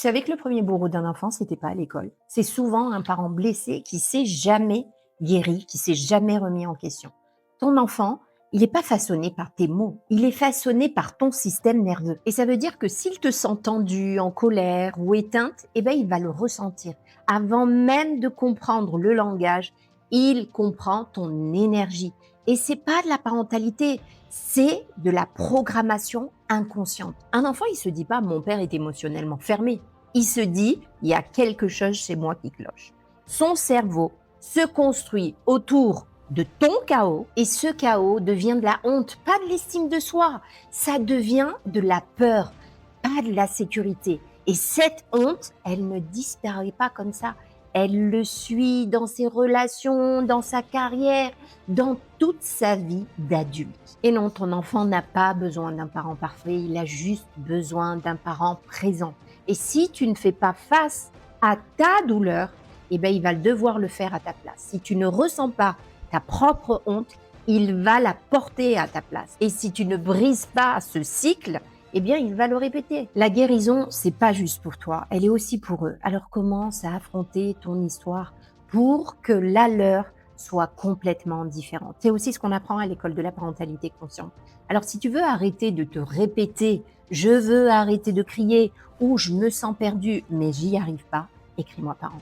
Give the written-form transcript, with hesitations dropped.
savais que le premier bourreau d'un enfant, c'était pas à l'école. C'est souvent un parent blessé qui s'est jamais guéri, qui s'est jamais remis en question. Ton enfant, il n'est pas façonné par tes mots, il est façonné par ton système nerveux. Et ça veut dire que s'il te sent tendu, en colère ou éteinte, eh ben, il va le ressentir. Avant même de comprendre le langage, il comprend ton énergie. Et c'est pas de la parentalité, c'est de la programmation inconsciente. Un enfant, il se dit pas mon père est émotionnellement fermé. Il se dit il y a quelque chose chez moi qui cloche. Son cerveau se construit autour de ton chaos et ce chaos devient de la honte, pas de l'estime de soi. Ça devient de la peur, pas de la sécurité. Et cette honte, elle ne disparaît pas comme ça. Elle le suit dans ses relations, dans sa carrière, dans toute sa vie d'adulte. Et non, ton enfant n'a pas besoin d'un parent parfait, il a juste besoin d'un parent présent. Et si tu ne fais pas face à ta douleur, eh ben, il va devoir le faire à ta place. Si tu ne ressens pas ta propre honte, il va la porter à ta place. Et si tu ne brises pas ce cycle, eh bien, il va le répéter. La guérison, c'est pas juste pour toi, elle est aussi pour eux. Alors commence à affronter ton histoire pour que la leur soit complètement différente. C'est aussi ce qu'on apprend à l'école de la parentalité consciente. Alors si tu veux arrêter de te répéter « je veux arrêter de crier » ou « je me sens perdu mais j'y arrive pas », écris-moi parent.